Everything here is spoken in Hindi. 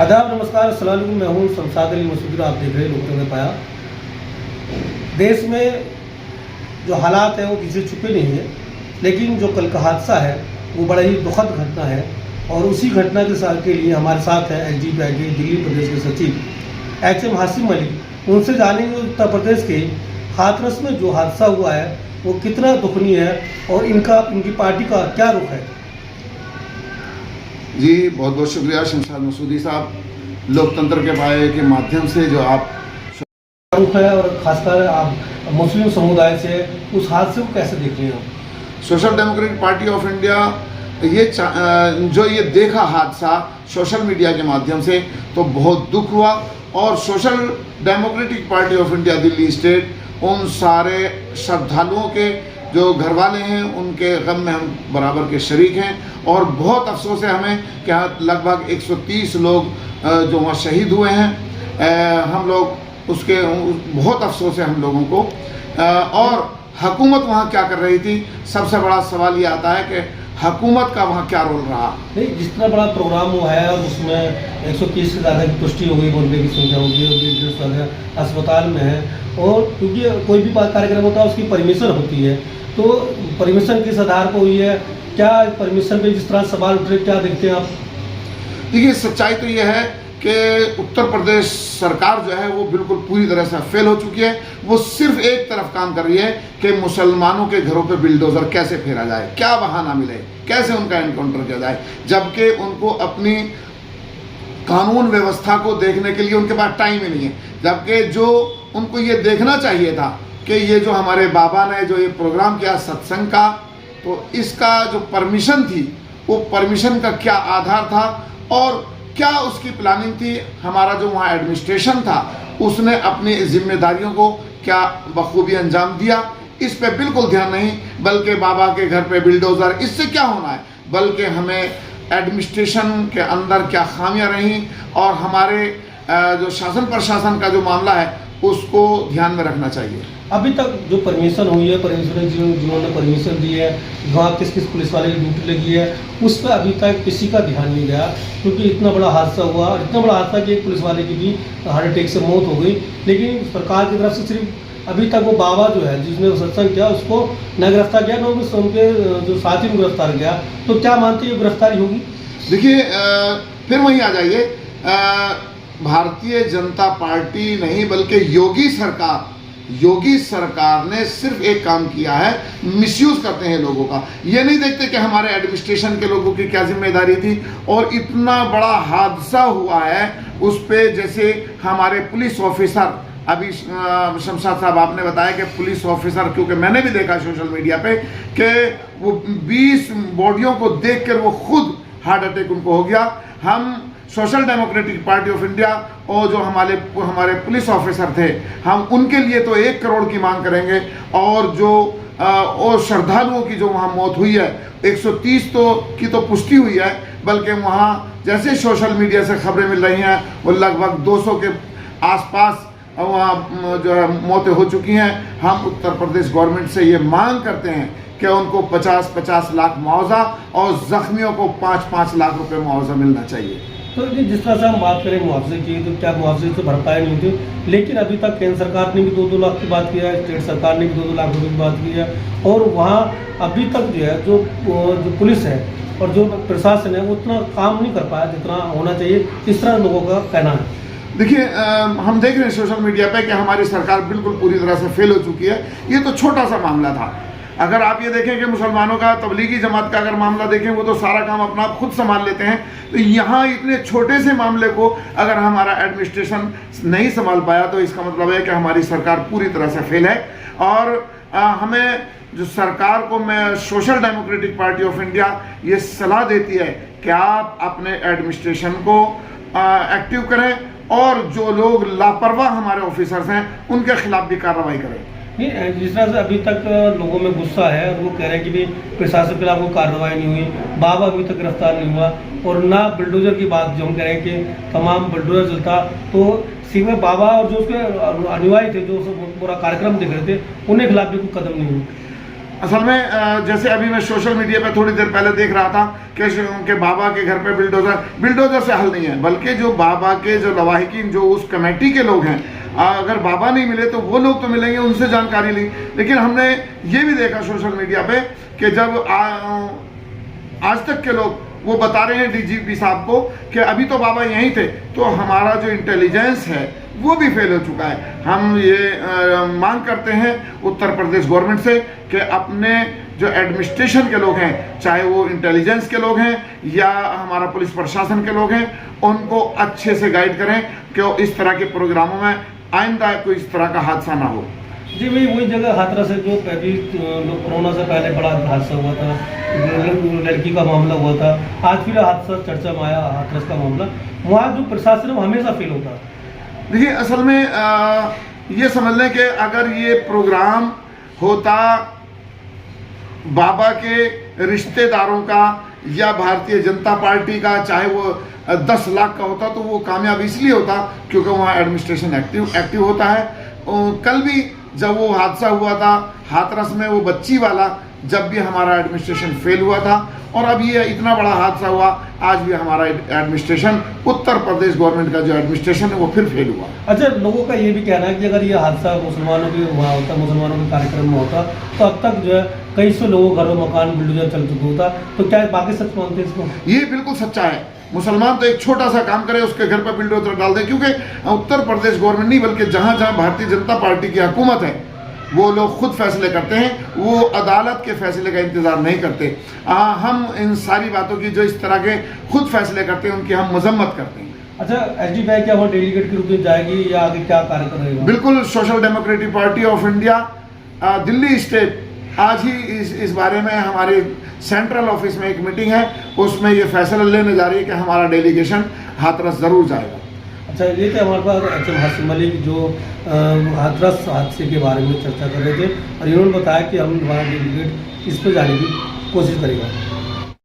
आदाब, नमस्कार, अस्सलाम वालेकुम। मैं हूँ शमशाद अली मसूद। आप देख रहे हैं लोगों ने पाया। देश में जो हालात हैं वो किसी से छुपे नहीं है, लेकिन जो कल का हादसा है वो बड़ा ही दुखद घटना है। और उसी घटना के साथ के लिए हमारे साथ है एसडीपीआई दिल्ली प्रदेश के सचिव एचएम हासिम अली। उनसे जानेंगे उत्तर प्रदेश के हाथरस में जो हादसा हुआ है वो कितना दुखनीय है और इनकी पार्टी का क्या रुख है। जी बहुत बहुत शुक्रिया शमशाद मसूदी साहब, लोकतंत्र के पाए के माध्यम से जो आप रुख है और खासकर आप मुस्लिम समुदाय से उस हादसे को कैसे देख रहे हो। Social democratic party of India जो ये देखा हादसा सोशल मीडिया के माध्यम से तो बहुत दुख हुआ। और social democratic party of India Delhi state उन सारे श्रद्धालुओं के जो घर वाले हैं उनके गम में हम बराबर के शरीक हैं। और बहुत अफसोस है हमें कि लगभग 130 लोग जो वहाँ शहीद हुए हैं। हम लोग उसके बहुत अफसोस है हम लोगों को। और हुकूमत वहाँ क्या कर रही थी, सबसे बड़ा सवाल ये आता है कि हुकूमत का वहाँ क्या रोल रहा। नहीं, जिस तरह बड़ा प्रोग्राम हुआ है और उसमें 130 से ज़्यादा की पुष्टि हो गई, बोलने की संख्या होगी और 150 अस्पताल में है। और क्योंकि कोई भी कार्यक्रम होता है उसकी परमिशन होती है, तो परमिशन किस आधार पर हुई है, क्या परमिशन पे जिस तरह सवाल उठ रहे, क्या देखते हैं आप। देखिए सच्चाई तो ये है कि उत्तर प्रदेश सरकार जो है वो बिल्कुल पूरी तरह से फेल हो चुकी है। वो सिर्फ एक तरफ काम कर रही है कि मुसलमानों के घरों पे बिल्डोजर कैसे फेरा जाए, क्या बहाना मिले, कैसे उनका एनकाउंटर किया जाए, जबकि उनको अपनी कानून व्यवस्था को देखने के लिए उनके पास टाइम ही नहीं है। जबकि जो उनको ये देखना चाहिए था कि ये जो हमारे बाबा ने जो ये प्रोग्राम किया सत्संग का, तो इसका जो परमिशन थी वो परमिशन का क्या आधार था और क्या उसकी प्लानिंग थी। हमारा जो वहाँ एडमिनिस्ट्रेशन था उसने अपनी जिम्मेदारियों को क्या बखूबी अंजाम दिया, इस पे बिल्कुल ध्यान नहीं। बल्कि बाबा के घर पे बिल्डोजर, इससे क्या होना है, बल्कि हमें एडमिनिस्ट्रेशन के अंदर क्या खामियां रहीं और हमारे जो शासन प्रशासन का जो मामला है उसको ध्यान में रखना चाहिए। अभी तक जो परमिशन हुई है, परमिशन जिन्होंने परमिशन दी है, वहाँ किस किस पुलिस वाले की ड्यूटी लगी है, उस पर अभी तक किसी का ध्यान नहीं गया। क्योंकि इतना बड़ा हादसा हुआ और इतना बड़ा हादसा कि एक पुलिस वाले की भी हार्ट अटैक से मौत हो गई। लेकिन सरकार की तरफ से सिर्फ अभी तक वो बाबा जो है जिसने वो सत्संग किया उसको न गिरफ्तार किया, न उनके जो साथी को गिरफ्तार किया। तो क्या मानते हैं गिरफ्तारी होगी। देखिए फिर वहीं आ जाइए, भारतीय जनता पार्टी नहीं बल्कि योगी सरकार ने सिर्फ एक काम किया है, मिसयूज करते हैं लोगों का। ये नहीं देखते कि हमारे एडमिनिस्ट्रेशन के लोगों की क्या जिम्मेदारी थी। और इतना बड़ा हादसा हुआ है उस पे, जैसे हमारे पुलिस ऑफिसर, अभी शमशाद साहब आपने बताया कि पुलिस ऑफिसर, क्योंकि मैंने भी देखा सोशल मीडिया पे कि वो 20 बॉडियों को देखकर वो खुद हार्ट अटैक उनको हो गया। हम social democratic party of India और जो हमारे पुलिस ऑफिसर थे, हम उनके लिए तो 1 करोड़ की मांग करेंगे। और जो और श्रद्धालुओं की जो वहाँ मौत हुई है 130 की तो पुष्टि हुई है, बल्कि वहाँ जैसे सोशल मीडिया से खबरें मिल रही हैं वो लगभग 200 के आसपास वहाँ जो है मौतें हो चुकी हैं। हम उत्तर प्रदेश गवर्नमेंट से ये मांग करते हैं कि उनको 50-50 लाख मुआवजा और जख्मियों को 5-5 लाख रुपए मुआवजा मिलना चाहिए। तो जिस तरह से हम बात करें मुआवजे की, तो क्या मुआवजे से भरपाई नहीं होती। लेकिन अभी तक केंद्र सरकार ने भी 2-2 लाख की बात किया है, स्टेट सरकार ने भी 2-2 लाख रुपये की बात की है। और वहाँ अभी तक जो है जो पुलिस है और जो प्रशासन है वो उतना काम नहीं कर पाया जितना होना चाहिए, इस तरह लोगों का कहना है। देखिए हम देख रहे हैं सोशल मीडिया पे कि हमारी सरकार बिल्कुल पूरी तरह से फेल हो चुकी है। ये तो छोटा सा मामला था। अगर आप ये देखें कि मुसलमानों का, तबलीगी जमात का अगर मामला देखें, वो तो सारा काम अपना आप खुद संभाल लेते हैं। तो यहाँ इतने छोटे से मामले को अगर हमारा एडमिनिस्ट्रेशन नहीं संभाल पाया तो इसका मतलब है कि हमारी सरकार पूरी तरह से फेल है। और हमें जो सरकार को, मैं social democratic party of India ये सलाह देती है कि आप अपने एडमिनिस्ट्रेशन को एक्टिव करें और जो लोग लापरवाह हमारे ऑफिसर्स हैं उनके खिलाफ भी कार्रवाई करें। नहीं, जिस तरह से अभी तक लोगों में गुस्सा है और वो कह रहे हैं कि भाई प्रशासन के खिलाफ कोई कार्रवाई नहीं हुई, बाबा अभी तक गिरफ्तार नहीं हुआ। और ना बिल्डोजर की बात जो हम कह रहे हैं कि तमाम बिल्डोजर चलता तो सीधे बाबा और जो उसके अनुयायी थे जो पूरा कार्यक्रम देख रहे थे उनके खिलाफ भी कोई कदम नहीं हुई। असल में जैसे अभी मैं सोशल मीडिया पे थोड़ी देर पहले देख रहा था कि उनके बाबा के घर पे बिल्डोजर से हल नहीं है, बल्कि जो बाबा के जो लवाहिकीन जो उस कमेटी के लोग हैं, अगर बाबा नहीं मिले तो वो लोग तो मिलेंगे, उनसे जानकारी ली। लेकिन हमने ये भी देखा सोशल मीडिया पे कि जब आज तक के लोग वो बता रहे हैं डीजीपी साहब को कि अभी तो बाबा यहीं थे, तो हमारा जो इंटेलिजेंस है वो भी फेल हो चुका है। हम ये मांग करते हैं उत्तर प्रदेश गवर्नमेंट से कि अपने जो एडमिनिस्ट्रेशन के लोग हैं, चाहे वो इंटेलिजेंस के लोग हैं या हमारा पुलिस प्रशासन के लोग हैं, उनको अच्छे से गाइड करें कि इस तरह के प्रोग्रामों में आइंदा कोई इस तरह का हादसा ना हो। जी भाई, वही जगह हाथरस है जो अभी कोरोना से पहले बड़ा हादसा हुआ था, लड़की का मामला हुआ था, आज फिर हादसा चर्चा में आया हाथरस का मामला। वहाँ जो प्रशासन है वो हमेशा फेल होता है। देखिए, असल में ये समझ लें कि अगर ये प्रोग्राम होता बाबा के रिश्तेदारों का या भारतीय जनता पार्टी का, चाहे वो 10 लाख का होता, तो वो कामयाब इसलिए होता क्योंकि वहाँ एडमिनिस्ट्रेशन एक्टिव होता है। कल भी जब वो हादसा हुआ था हाथरस में, वो बच्ची वाला, जब भी हमारा एडमिनिस्ट्रेशन फेल हुआ था, और अब ये इतना बड़ा हादसा हुआ, आज भी हमारा एडमिनिस्ट्रेशन, उत्तर प्रदेश गवर्नमेंट का जो एडमिनिस्ट्रेशन है वो फिर फेल हुआ। अच्छा, लोगों का ये भी कहना है कि अगर ये हादसा मुसलमानों के वहाँ होता, मुसलमानों के कार्यक्रम में होता, तो अब तक जो है कई सौ लोगों घर में मकान बिल्डोजर चल चुका होता। तो क्या बाकी सच मानते हैं इसको? ये बिल्कुल सच्चा है। मुसलमान तो एक छोटा सा काम करे, उसके घर पर बिल्डोजर डाल दे, क्योंकि उत्तर प्रदेश गवर्नमेंट नहीं बल्कि जहाँ जहाँ भारतीय जनता पार्टी की हुकूमत है वो लोग खुद फैसले करते हैं, वो अदालत के फैसले का इंतजार नहीं करते। हम इन सारी बातों की जो इस तरह के खुद फैसले करते हैं उनकी हम मजम्मत करते हैं। अच्छा, एसडीपीआई क्या वहाँ डेलीगेट के रूप में जाएगी या आगे क्या कार्य करेगा? बिल्कुल, social democratic party of India Delhi state आज ही इस बारे में हमारे सेंट्रल ऑफिस में एक मीटिंग है, उसमें ये फैसला लेने जा रही है कि हमारा डेलीगेशन हाथरस जरूर जाएगा। अच्छा, ये थे हमारे पास एचएम हाशिम मलिक जो हाथरस हादसे के बारे में चर्चा कर रहे थे, और इन्होंने बताया कि हम हमारा डेलीगेट इस पर जाने की कोशिश करेगा।